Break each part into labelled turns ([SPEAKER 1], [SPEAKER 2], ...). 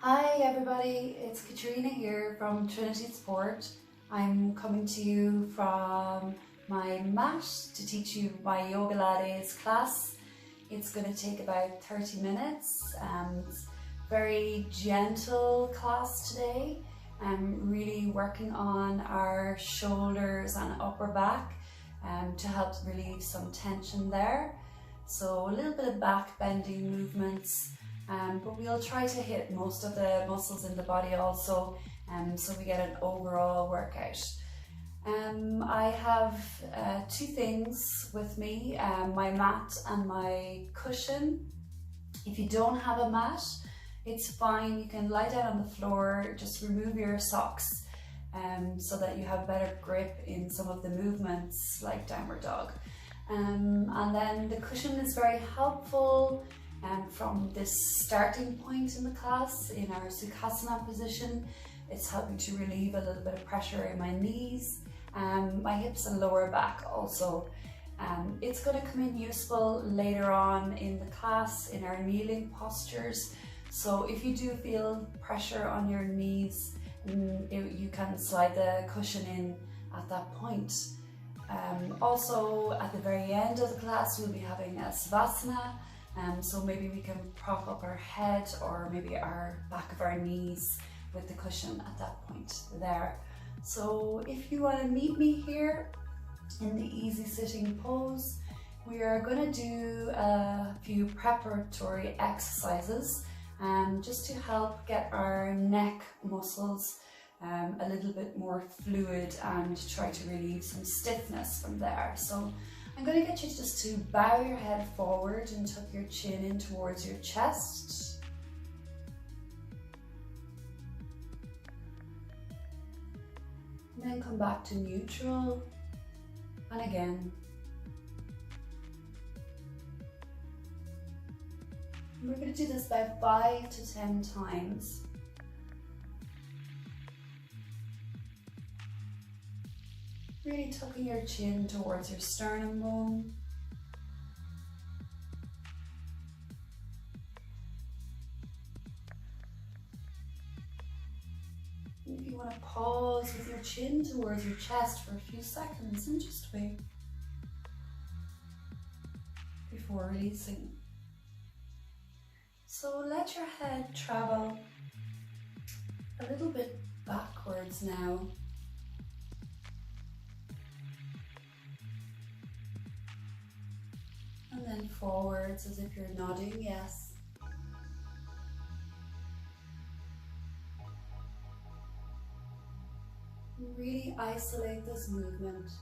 [SPEAKER 1] Hi everybody, it's Katrina here from Trinity Sport. I'm coming to you from my mat to teach you my Yogalates class. It's going to take about 30 minutes. Very gentle class today. I'm really working on our shoulders and upper back to help relieve some tension there. So a little bit of back bending movements. But we'll try to hit most of the muscles in the body also, so we get an overall workout. I have two things with me, my mat and my cushion. If you don't have a mat, it's fine, you can lie down on the floor, just remove your socks so that you have better grip in some of the movements like downward dog. And then the cushion is very helpful. From this starting point in the class, in our Sukhasana position, it's helping to relieve a little bit of pressure in my knees, my hips and lower back also. It's going to come in useful later on in the class in our kneeling postures. So if you do feel pressure on your knees, you can slide the cushion in at that point. Also at the very end of the class, we'll be having a Savasana. So maybe we can prop up our head or maybe our back of our knees with the cushion at that point there. So if you want to meet me here in the easy sitting pose, we are going to do a few preparatory exercises just to help get our neck muscles a little bit more fluid and try to relieve some stiffness from there. So I'm going to get you just to bow your head forward and tuck your chin in towards your chest. And then come back to neutral. And again. And we're going to do this about 5 to 10 times. Really tucking your chin towards your sternum bone. And if you want to pause with your chin towards your chest for a few seconds and just wait before releasing. So let your head travel a little bit backwards now. And then forwards as if you're nodding, yes. Really isolate this movement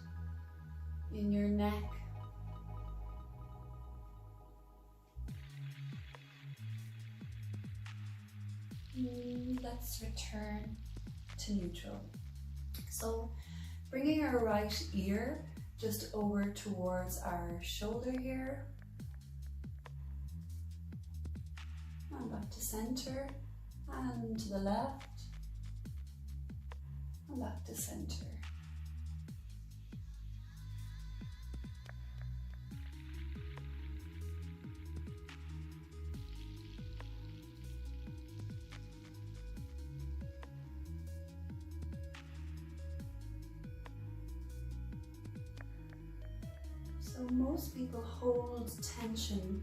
[SPEAKER 1] in your neck. Let's return to neutral. So bringing our right ear just over towards our shoulder here. And back to center, and to the left, and back to center. So most people hold tension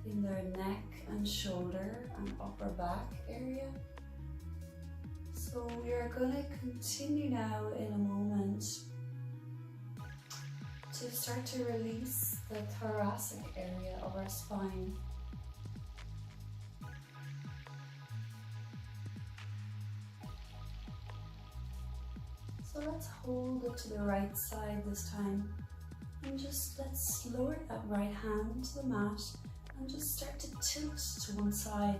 [SPEAKER 1] in their neck and shoulder and upper back area. So we are going to continue now in a moment to start to release the thoracic area of our spine. So let's hold it to the right side this time. And just let's lower that right hand to the mat and just start to tilt to one side.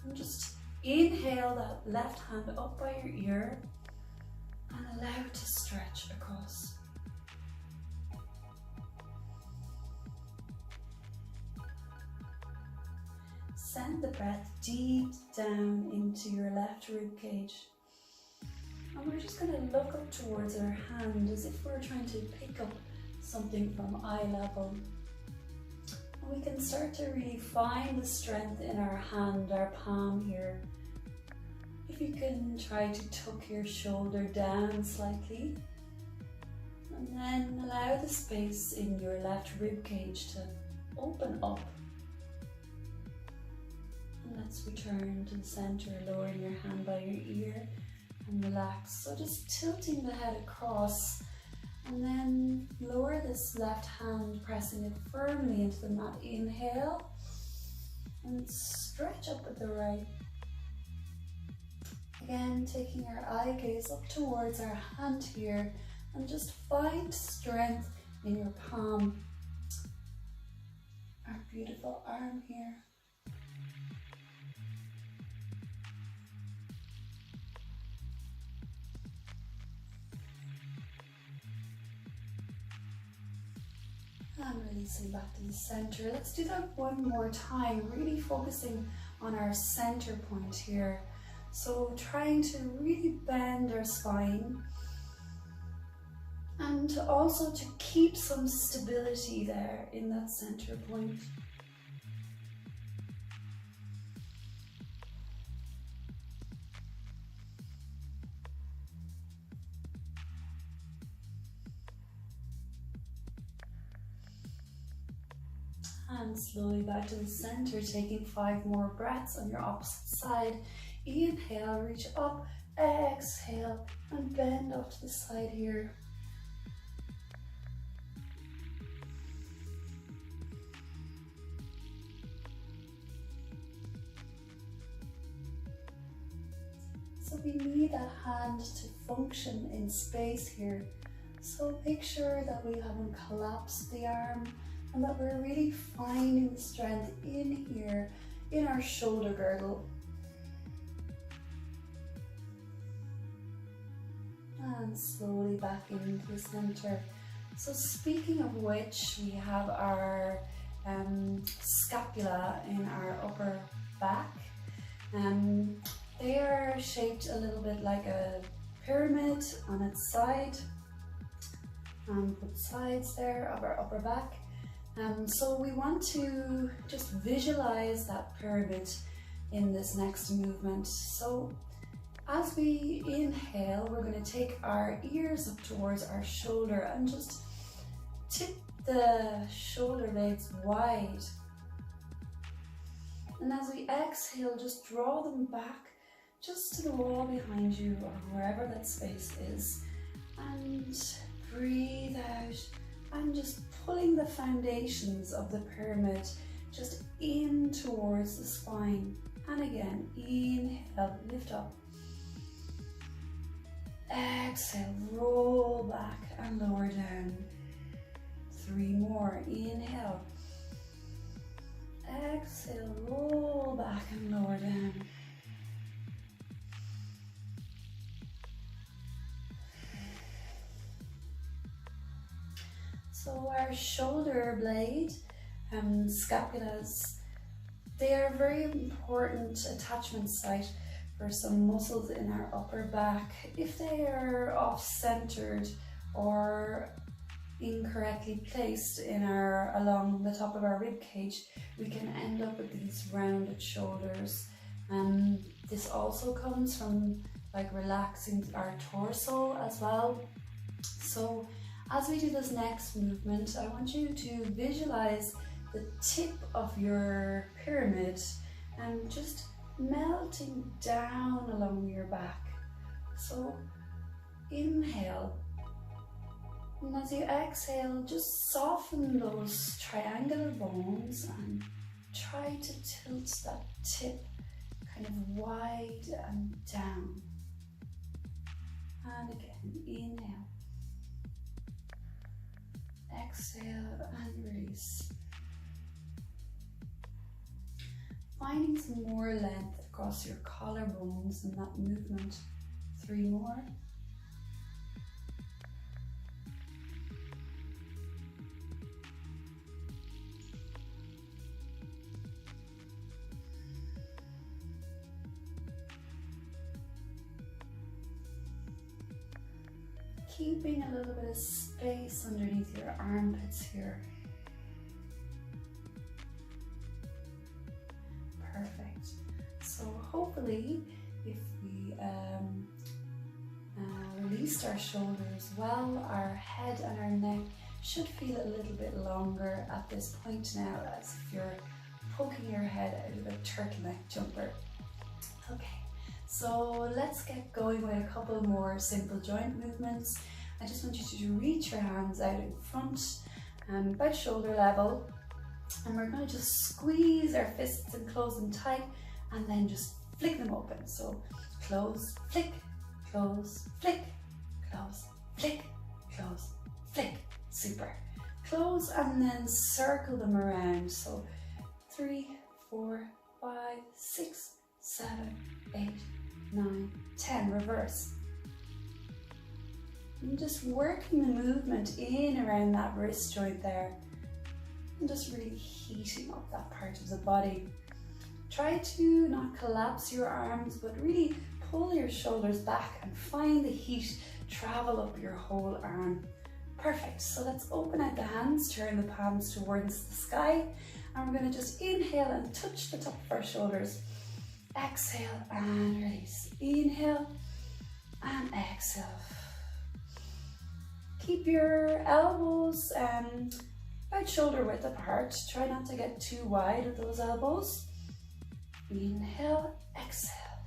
[SPEAKER 1] And just inhale that left hand up by your ear and allow it to stretch across. Send the breath deep down into your left rib cage. And we're just going to look up towards our hand as if we're trying to pick up something from eye level. And we can start to really find the strength in our hand, our palm here, If you can try to tuck your shoulder down slightly, and then allow the space in your left rib cage to open up. And let's return to the center, lowering your hand by your ear and relax. So just tilting the head across, and then lower this left hand, pressing it firmly into the mat. Inhale and stretch up with the right. Again, taking our eye gaze up towards our hand here, and just find strength in your palm. Our beautiful arm here. And releasing back to the center. Let's do that one more time, really focusing on our center point here. So trying to really bend our spine, and also to keep some stability there in that center point. And slowly back to the center, taking 5 more breaths on your opposite side. Inhale, reach up, exhale, and bend off to the side here. So we need that hand to function in space here. So make sure that we haven't collapsed the arm, and that we're really finding the strength in here, in our shoulder girdle. And slowly back into the center. So speaking of which, we have our scapula in our upper back. They are shaped a little bit like a pyramid on its side, and both sides there of our upper back. So we want to just visualize that pyramid in this next movement. So as we inhale, we're going to take our ears up towards our shoulder and just tip the shoulder blades wide. And as we exhale, just draw them back just to the wall behind you, or wherever that space is. And breathe out, and just pulling the foundations of the pyramid just in towards the spine. And again, inhale, lift up. Exhale, roll back and lower down. 3 more. Inhale. Exhale, roll back and lower down. So our shoulder blade, scapulas, they are a very important attachment site for some muscles in our upper back. If they are off-centered or incorrectly placed along the top of our rib cage, we can end up with these rounded shoulders. This also comes from relaxing our torso as well. So as we do this next movement, I want you to visualize the tip of your pyramid and just melting down along your back. So inhale, and as you exhale, just soften those triangular bones and try to tilt that tip kind of wide and down. And again, inhale, exhale, and release. Finding some more length across your collarbones in that movement. 3 more. Keeping a little bit of space underneath your armpits here. Perfect. So hopefully, if we released our shoulders well, our head and our neck should feel a little bit longer at this point now, as if you're poking your head out of a turtleneck jumper. Okay, so let's get going with a couple more simple joint movements. I just want you to reach your hands out in front, about shoulder level, and we're going to just squeeze our fists and close them tight, and then just flick them open. So close, flick, close, flick, close, flick, close, flick. Super. Close and then circle them around. So 3, 4, 5, 6, 7, 8, 9, 10. Reverse. And just working the movement in around that wrist joint there. And just really heating up that part of the body. Try to not collapse your arms, but really pull your shoulders back and find the heat travel up your whole arm. Perfect. So let's open out the hands, turn the palms towards the sky, and we're going to just inhale and touch the top of our shoulders. Exhale and release. Inhale and exhale. Keep your elbows about shoulder width apart. Try not to get too wide with those elbows. Inhale, exhale,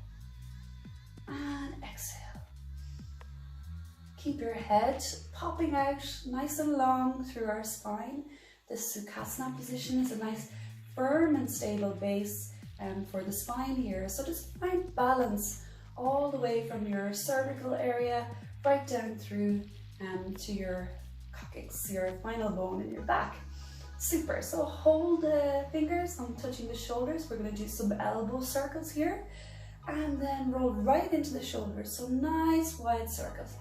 [SPEAKER 1] and exhale. Keep your head popping out nice and long through our spine. This Sukhasana position is a nice firm and stable base for the spine here. So just find balance all the way from your cervical area right down through to your coccyx, your final bone in your back. Super. So hold the fingers on touching the shoulders. We're going to do some elbow circles here, and then roll right into the shoulders. So nice wide circles.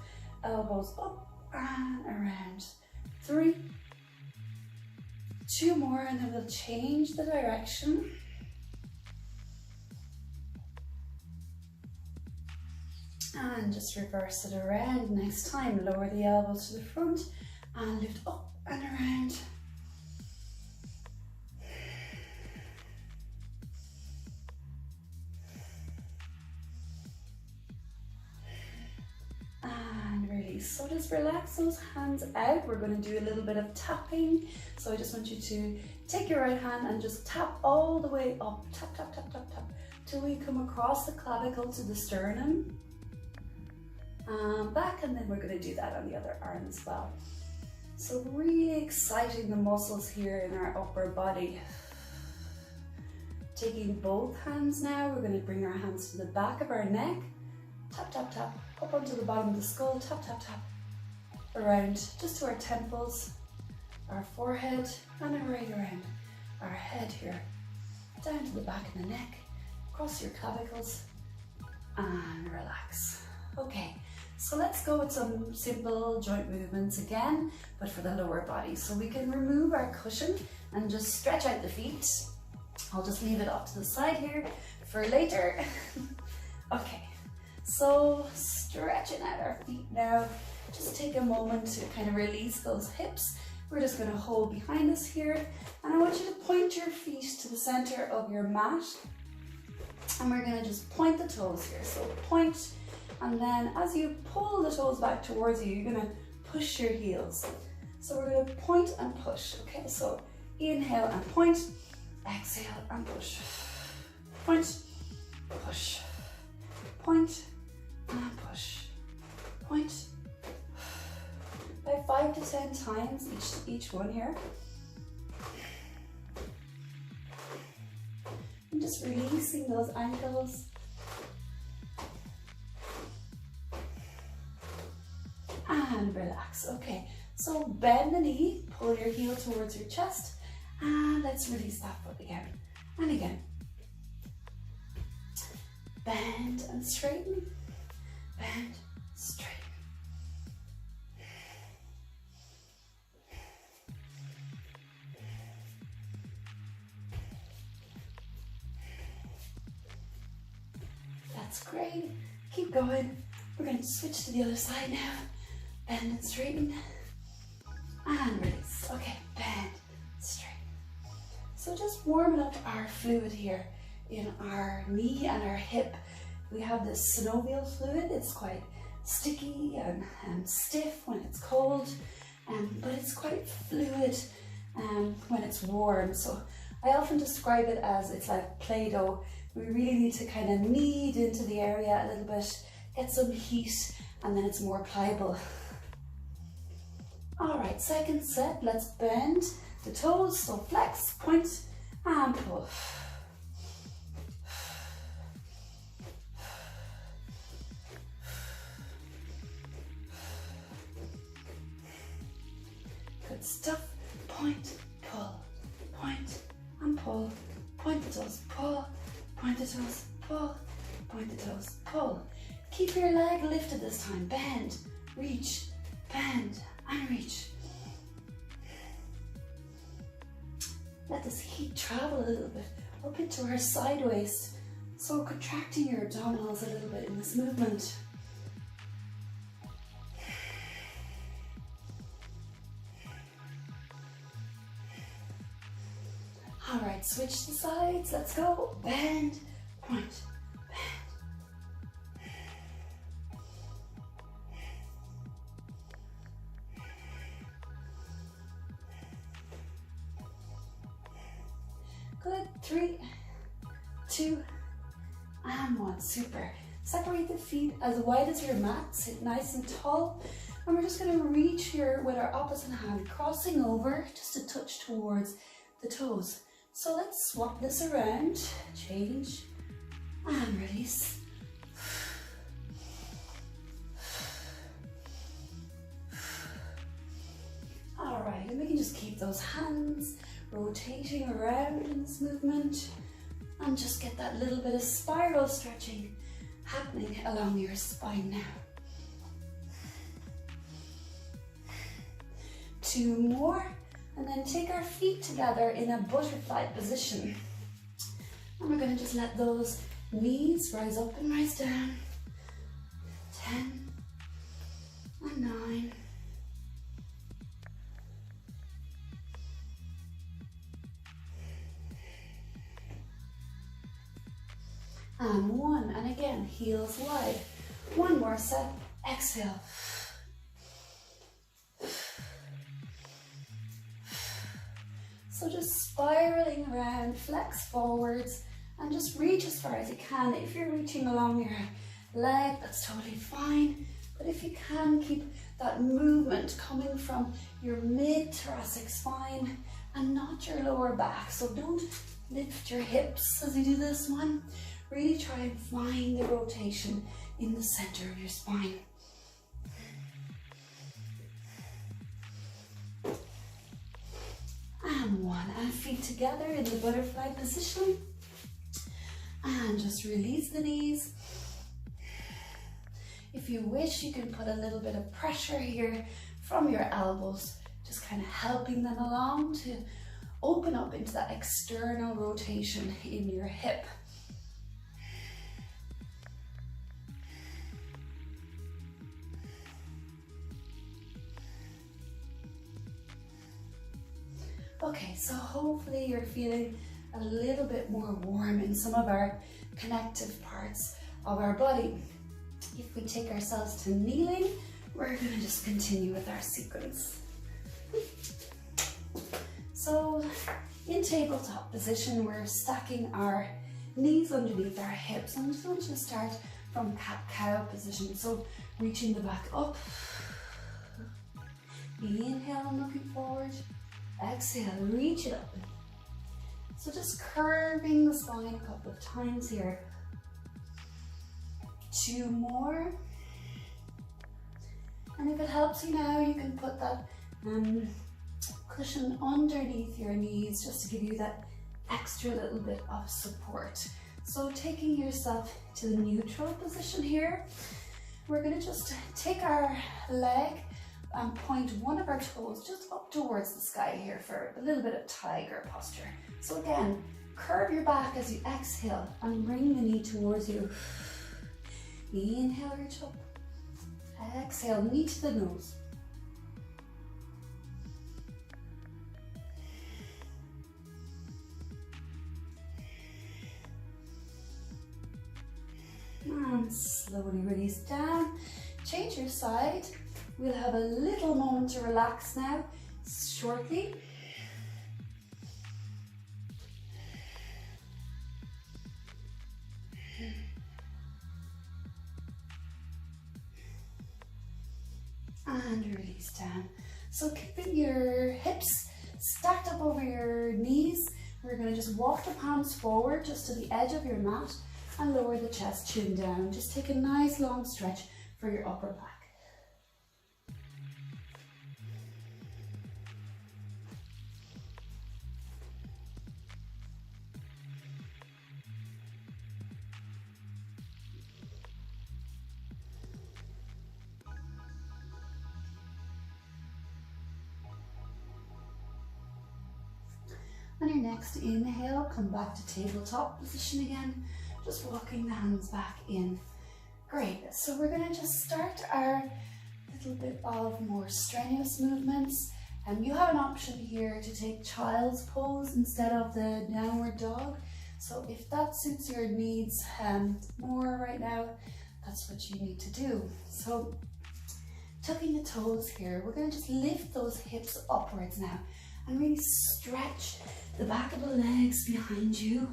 [SPEAKER 1] Elbows up and around. 3, 2 more, and then we'll change the direction. And just reverse it around. Next time, lower the elbows to the front and lift up and around. So just relax those hands out. We're going to do a little bit of tapping. So I just want you to take your right hand and just tap all the way up. Tap, tap, tap, tap, tap, till we come across the clavicle to the sternum. Back, and then we're going to do that on the other arm as well. So really exciting the muscles here in our upper body. Taking both hands now, we're going to bring our hands to the back of our neck. Tap, tap, tap, up onto the bottom of the skull, tap, tap, tap, around just to our temples, our forehead, and right around our head here, down to the back of the neck, across your clavicles, and relax. Okay, so let's go with some simple joint movements again, but for the lower body. So we can remove our cushion and just stretch out the feet. I'll just leave it off to the side here for later. Okay. So stretching out our feet now, just take a moment to kind of release those hips. We're just going to hold behind us here, and I want you to point your feet to the center of your mat, and we're going to just point the toes here. So point, and then as you pull the toes back towards you, you're going to push your heels. So we're going to point and push. Okay, so inhale and point, exhale and push. Point, push, point, and push, point. About 5 to 10 times each one here. And just releasing those ankles. And relax. Okay, so bend the knee, pull your heel towards your chest, and let's release that foot again. And again. Bend and straighten. Bend, straighten. That's great. Keep going. We're going to switch to the other side now. Bend and straighten. And release. Okay, bend, straighten. So just warming up our fluid here in our knee and our hip. we have this synovial fluid. It's quite sticky and stiff when it's cold, but it's quite fluid when it's warm. So I often describe it as it's like Play-Doh. We really need to kind of knead into the area a little bit, get some heat, and then it's more pliable. All right, second set, let's bend the toes. So flex, point, and pull. Good stuff. Point, pull, point, and pull. Point the toes, pull, point the toes, pull, point the toes, pull. Keep your leg lifted this time. Bend, reach, bend, and reach. Let this heat travel a little bit up into our side waist. So contracting your abdominals a little bit in this movement. All right, switch the sides. Let's go. Bend, point, bend. Good. 3, 2, and 1. Super. Separate the feet as wide as your mat. Sit nice and tall. And we're just going to reach here with our opposite hand, crossing over just a touch towards the toes. So let's swap this around, change, and release. All right, and we can just keep those hands rotating around in this movement and just get that little bit of spiral stretching happening along your spine now. 2 more. And then take our feet together in a butterfly position. And we're going to just let those knees rise up and rise down. 10 and 9. And 1. And again, heels wide. 1 more set. Exhale. So just spiraling around, flex forwards, and just reach as far as you can. If you're reaching along your leg, that's totally fine. But if you can, keep that movement coming from your mid-thoracic spine and not your lower back. So don't lift your hips as you do this one. Really try and find the rotation in the center of your spine. And 1, and feet together in the butterfly position. And just release the knees. If you wish, you can put a little bit of pressure here from your elbows, just kind of helping them along to open up into that external rotation in your hip. Okay, so hopefully you're feeling a little bit more warm in some of our connective parts of our body. If we take ourselves to kneeling, we're going to just continue with our sequence. So in tabletop position, we're stacking our knees underneath our hips. I'm just going to start from cat-cow position. So reaching the back up. Inhale, looking forward. Exhale, reach it up. So just curving the spine a couple of times here. 2 more. And if it helps you now, you can put that cushion underneath your knees just to give you that extra little bit of support. So taking yourself to the neutral position here, we're going to just take our leg and point one of our toes just up towards the sky here for a little bit of tiger posture. So again, curve your back as you exhale and bring the knee towards you. Inhale, reach up. Exhale, knee to the nose. And slowly release down. Change your side. We'll have a little moment to relax now, shortly. And release down. So keeping your hips stacked up over your knees, we're going to just walk the palms forward just to the edge of your mat and lower the chest, chin down. Just take a nice long stretch for your upper back. On your next inhale, come back to tabletop position again, just walking the hands back in. Great, so we're going to just start our little bit of more strenuous movements. You have an option here to take child's pose instead of the downward dog. So if that suits your needs more right now, that's what you need to do. So tucking the toes here, we're going to just lift those hips upwards now and really stretch the back of the legs behind you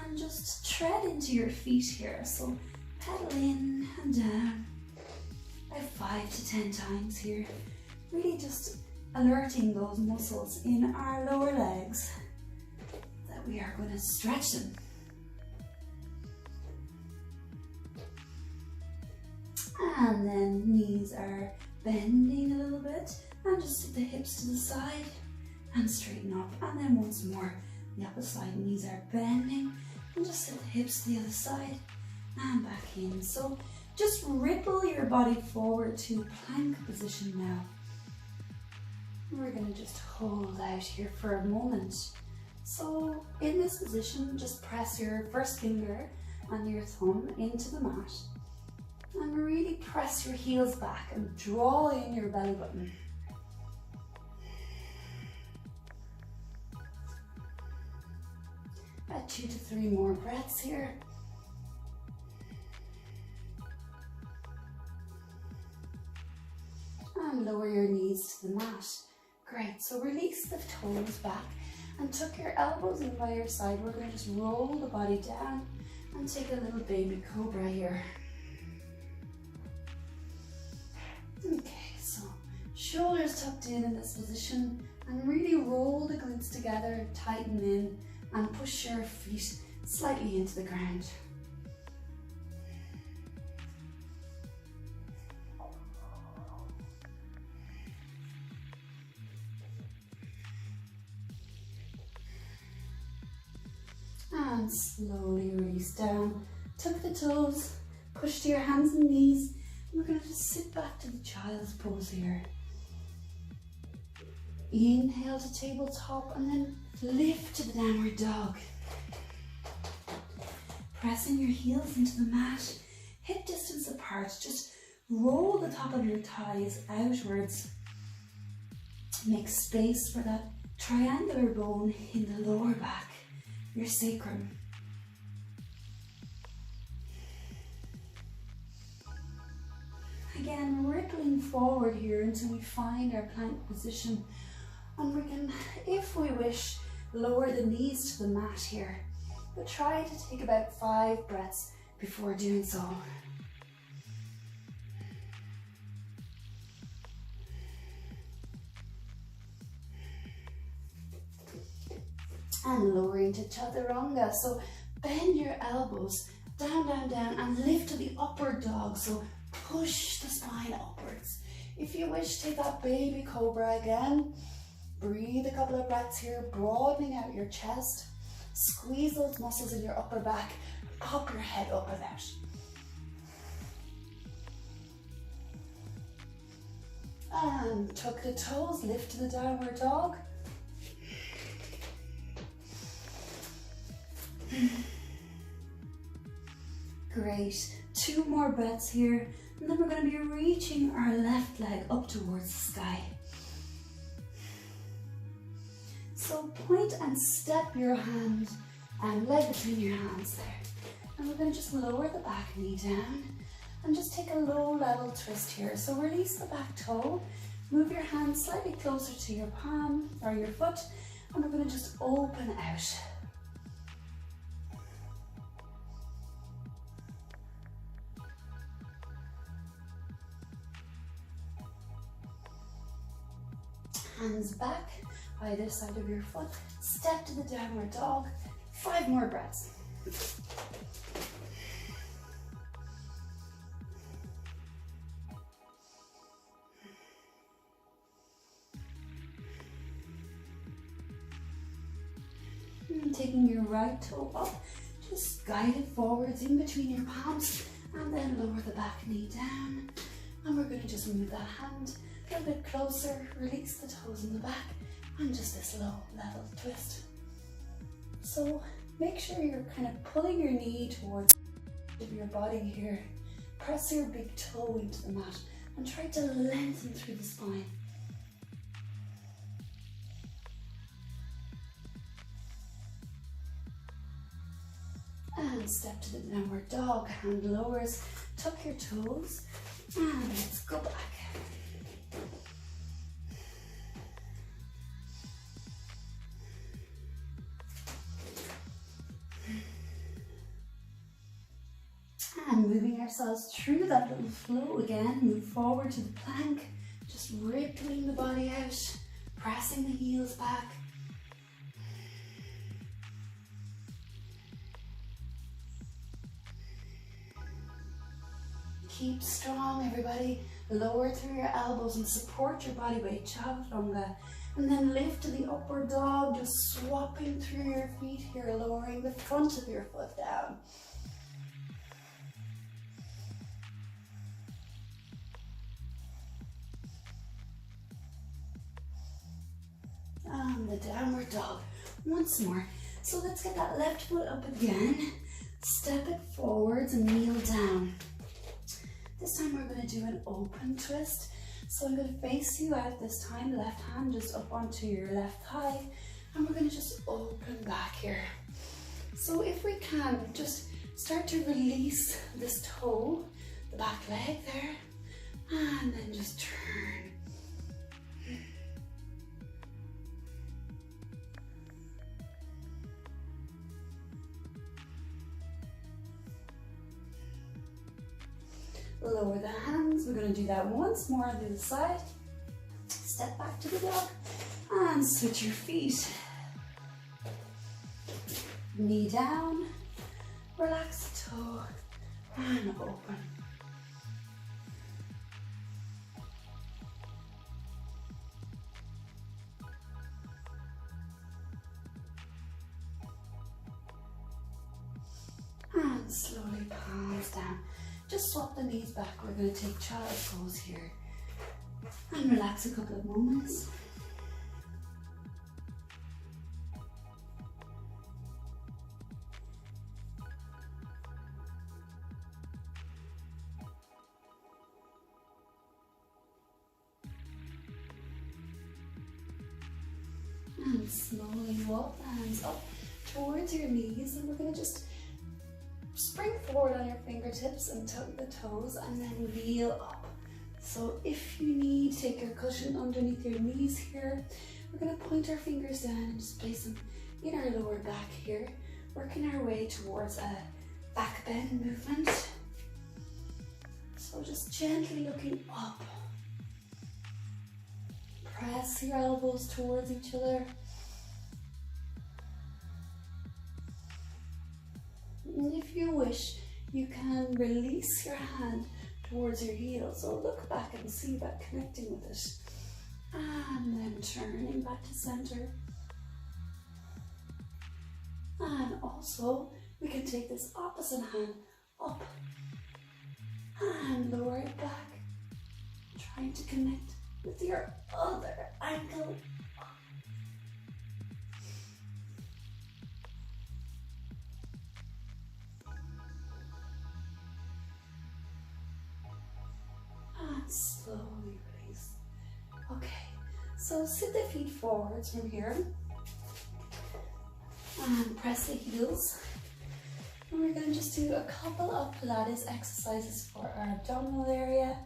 [SPEAKER 1] and just tread into your feet here. So pedal in and down about 5 to 10 times here. Really just alerting those muscles in our lower legs that we are going to stretch them. And then knees are bending a little bit and just sit the hips to the side and straighten up. And then once more, the opposite side, knees are bending and just sit the hips to the other side and back in. So just ripple your body forward to plank position now. We're going to just hold out here for a moment. So in this position, just press your first finger and your thumb into the mat and really press your heels back and draw in your belly button. About 2 to 3 more breaths here. And lower your knees to the mat. Great, so release the toes back and tuck your elbows in by your side. We're going to just roll the body down and take a little baby cobra here. Okay, so shoulders tucked in this position and really roll the glutes together, tighten in and push your feet slightly into the ground. And slowly release down, tuck the toes, push to your hands and knees. We're going to just sit back to the child's pose here. Inhale to tabletop and then lift to the downward dog. Pressing your heels into the mat, hip distance apart. Just roll the top of your thighs outwards. Make space for that triangular bone in the lower back, your sacrum. Again, rippling forward here until we find our plank position. And we can, if we wish, lower the knees to the mat here. But try to take about 5 breaths before doing so. And lowering to chaturanga. So bend your elbows down, down, down and lift to the upward dog. So push the spine upwards. If you wish, take that baby cobra again. Breathe a couple of breaths here, broadening out your chest. Squeeze those muscles in your upper back. Pop your head up and out. And tuck the toes, lift to the downward dog. Great. 2 more breaths here. And then we're going to be reaching our left leg up towards the sky. So point and step your hand and leg between your hands there. And we're going to just lower the back knee down and just take a low level twist here. So release the back toe, move your hand slightly closer to your palm or your foot, and we're going to just open out. Hands back, either side of your foot, step to the downward dog, 5 more breaths. And taking your right toe up, just guide it forwards in between your palms, and then lower the back knee down. And we're going to just move that hand a little bit closer, release the toes in the back, and just this low level twist. So make sure you're kind of pulling your knee towards your body here. Press your big toe into the mat and try to lengthen through the spine. And step to the downward dog, hand lowers, tuck your toes, and let's go back. And moving ourselves through that little flow again, move forward to the plank, just rippling the body out, pressing the heels back. Keep strong, everybody. Lower through your elbows and support your body weight, chaturanga. And then lift to the upward dog, just swapping through your feet here, lowering the front of your foot down. And the downward dog once more. So let's get that left foot up again. Step it forwards and kneel down. This time we're going to do an open twist. So I'm going to face you out this time, left hand just up onto your left thigh, and we're going to just open back here. So if we can, just start to release this toe, the back leg there, and then just turn. Lower the hands. We're going to do that once more on the other side. Step back to the dog and switch your feet. Knee down, relax the toe and open. And slowly palms down. Just swap the knees back. We're going to take child's pose here and relax a couple of moments. And slowly walk the hands up towards your knees, and we're going to just spring forward on your fingertips and tuck the toes and then wheel up. So if you need, take your cushion underneath your knees here. We're going to point our fingers down and just place them in our lower back here, working our way towards a back bend movement. So just gently looking up. Press your elbows towards each other. And if you wish, you can release your hand towards your heel. So look back and see that connecting with it. And then turning back to center. And also, we can take this opposite hand up and lower it back. Trying to connect with your other ankle. And slowly release. Okay, so sit the feet forwards from here and press the heels And we're going to just do a couple of Pilates exercises for our abdominal area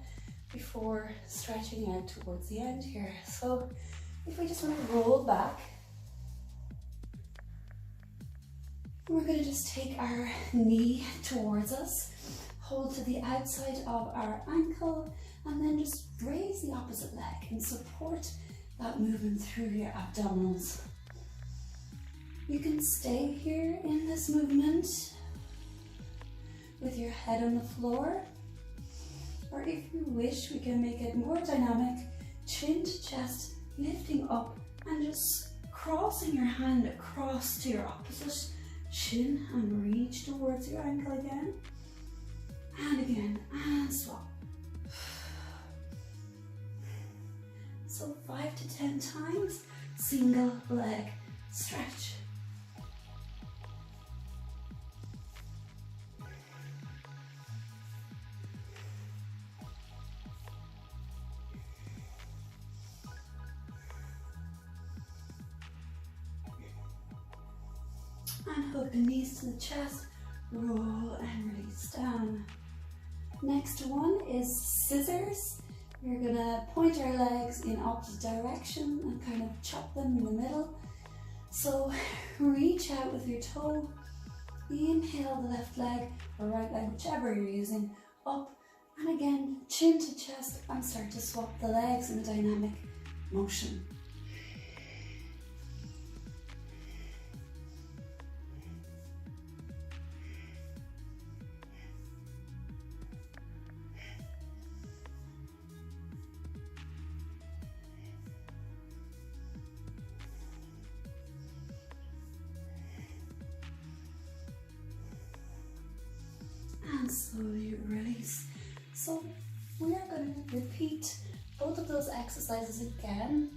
[SPEAKER 1] before stretching out towards the end here. So if we just want to roll back, we're going to just take our knee towards us, hold to the outside of our ankle, and then just raise the opposite leg and support that movement through your abdominals. You can stay here in this movement with your head on the floor, or if you wish, we can make it more dynamic, chin to chest, lifting up and just crossing your hand across to your opposite shin and reach towards your ankle again and swap. So 5 to 10 times, single leg stretch. And hook the knees to the chest, roll and release down. Next one is scissors. We're gonna point our legs in opposite direction and kind of chop them in the middle. So reach out with your toe, inhale the left leg or right leg, whichever you're using, up, and again, chin to chest, and start to swap the legs in a dynamic motion. And slowly release. So we are going to repeat both of those exercises again.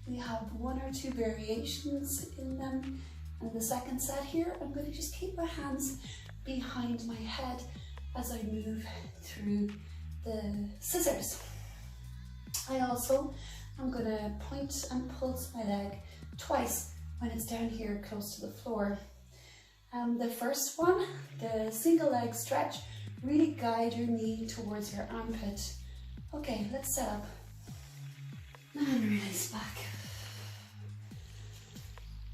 [SPEAKER 1] We have 1 or 2 variations in them. And the second set here, I'm going to just keep my hands behind my head as I move through the scissors. I also am going to point and pulse my leg twice when it's down here close to the floor. The first one, the single leg stretch, really guide your knee towards your armpit. Okay, let's set up and release back.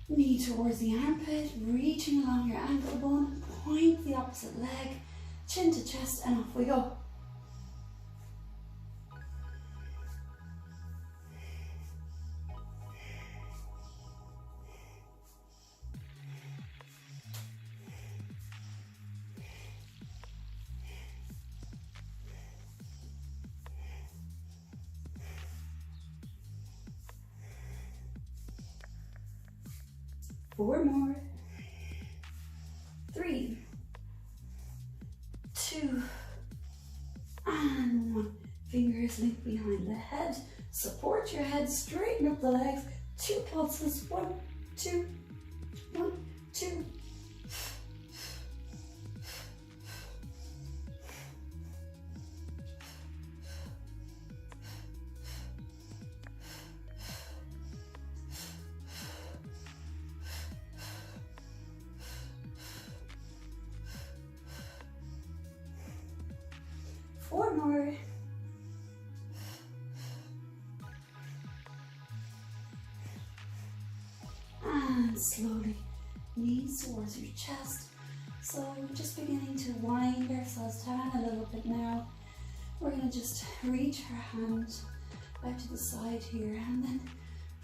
[SPEAKER 1] Knee towards the armpit, reaching along your ankle bone, point the opposite leg, chin to chest, and off we go. Four more. 3, 2, and 1. Fingers linked behind the head. Support your head, straighten up the legs. 2 pulses. 1, 2, 1, 2. Four more. And slowly, knees towards your chest. So we're just beginning to wind ourselves down a little bit now. We're going to just reach our hand out to the side here and then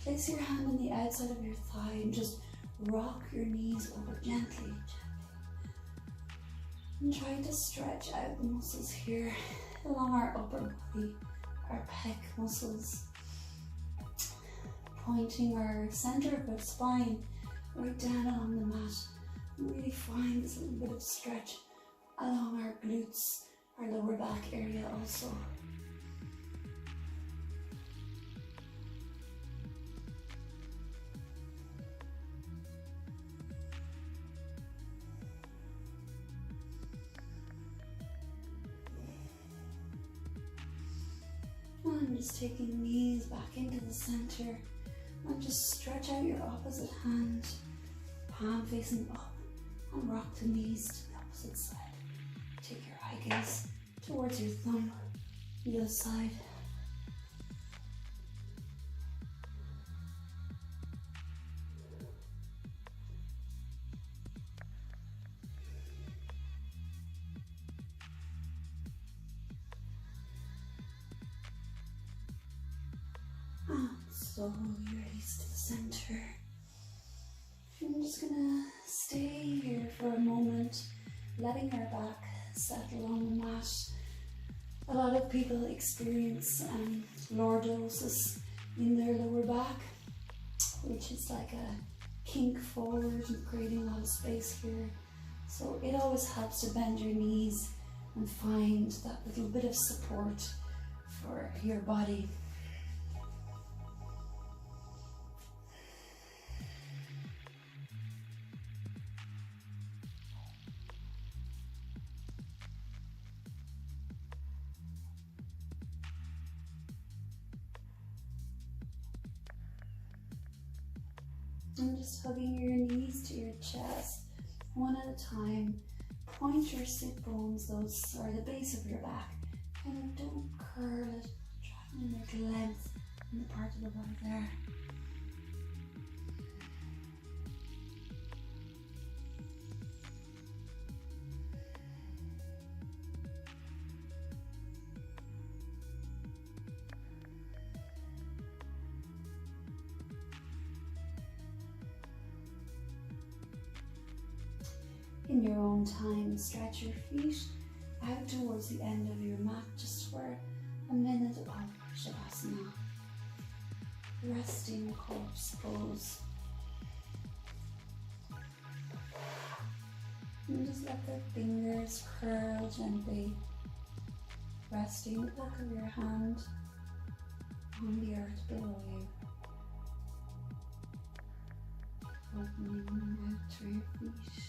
[SPEAKER 1] place your hand on the outside of your thigh and just rock your knees over gently. And try to stretch out the muscles here along our upper body, our pec muscles, pointing our center of our spine right down along the mat. And really find this little bit of stretch along our glutes, our lower back area also. And just taking knees back into the center and just stretch out your opposite hand, palm facing up and rock the knees to the opposite side. Take your eye gaze towards your thumb, the other side. And slowly release to the center. I'm just gonna stay here for a moment, letting our back settle on the mat. A lot of people experience lordosis in their lower back, which is like a kink forward and creating a lot of space here. So it always helps to bend your knees and find that little bit of support for your body. And just hugging your knees to your chest, one at a time. Point your sit bones, those are the base of your back. Kind of don't curl it, try to make length in the part of the body there. In your own time, stretch your feet out towards the end of your mat just for a minute of Shavasana. Resting corpse pose. And just let the fingers curl gently, resting the back of your hand on the earth below you. Opening out through your feet.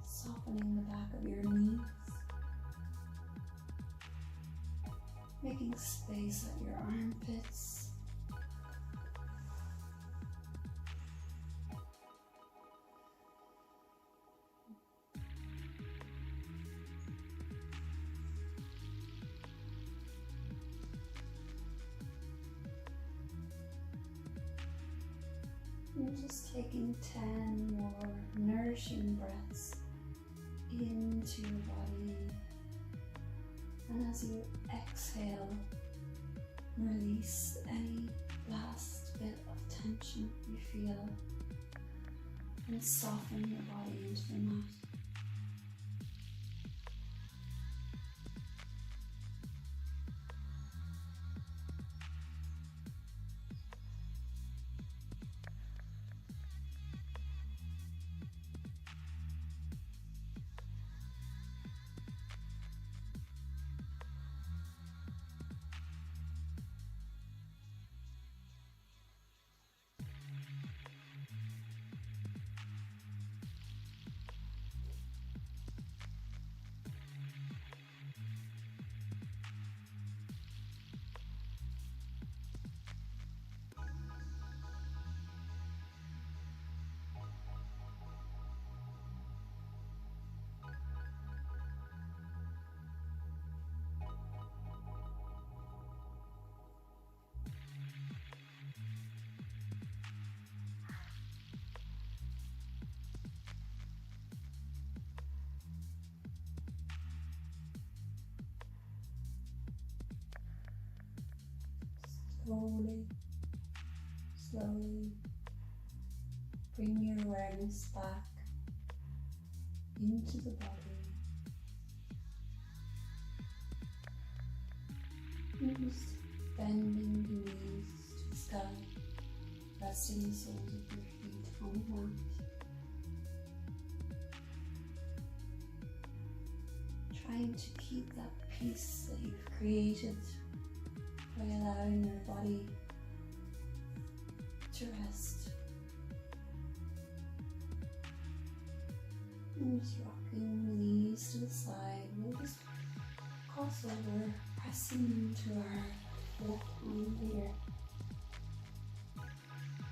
[SPEAKER 1] Softening the back of your knees, making space at your armpits. And just taking 10 more nourishing breaths into your body, and as you exhale, release any last bit of tension you feel and soften your body into the mat. Slowly bring your awareness back into the body. And just bending the knees to the sky, resting the soles of your feet on the mat. Trying to keep that peace that you've created by allowing your body to rest. And just rocking the knees to the side. We'll just cross over, pressing into our left arm here.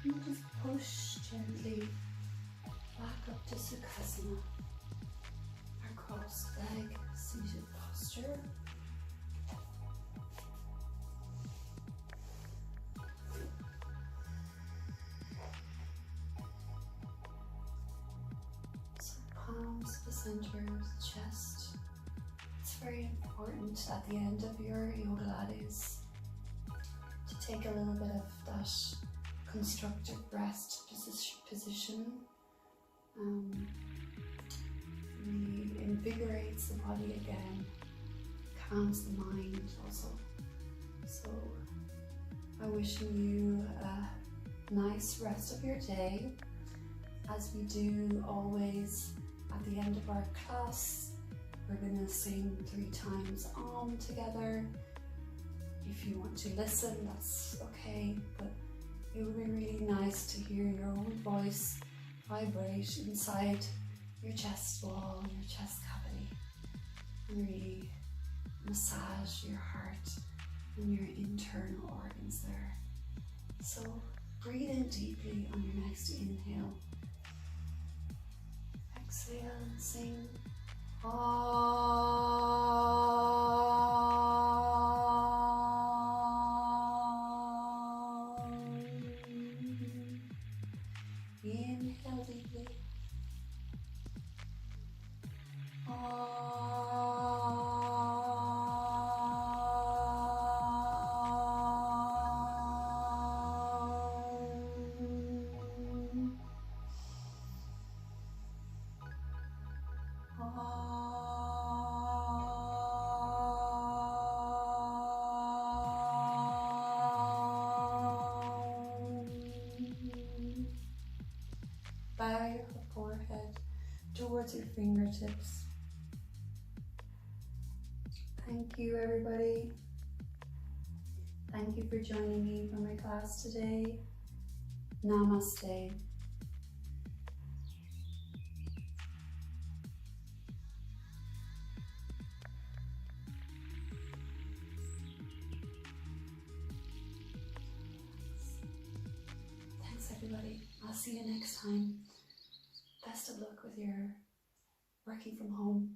[SPEAKER 1] And just push gently Back up to Sukhasana, our cross-leg seated posture. So palms to the center of the chest. It's very important at the end of your Yogalates to take a little bit of that constructive rest position. Really invigorates the body again, calms the mind also. So I'm wishing you a nice rest of your day, as we do always at the end of our class. We're going to sing 3 times Om together. If you want to listen, that's okay, but it would be really nice to hear your own voice vibrate inside your chest wall and your chest cavity, and really massage your heart and your internal organs there. So breathe in deeply on your next inhale. Exhale and sing Om. Inhale deeply. Bow your forehead towards your fingertips. Thank you, everybody. Thank you for joining me for my class today. Namaste. Thanks, everybody. I'll see you next time. Best of luck with your working from home.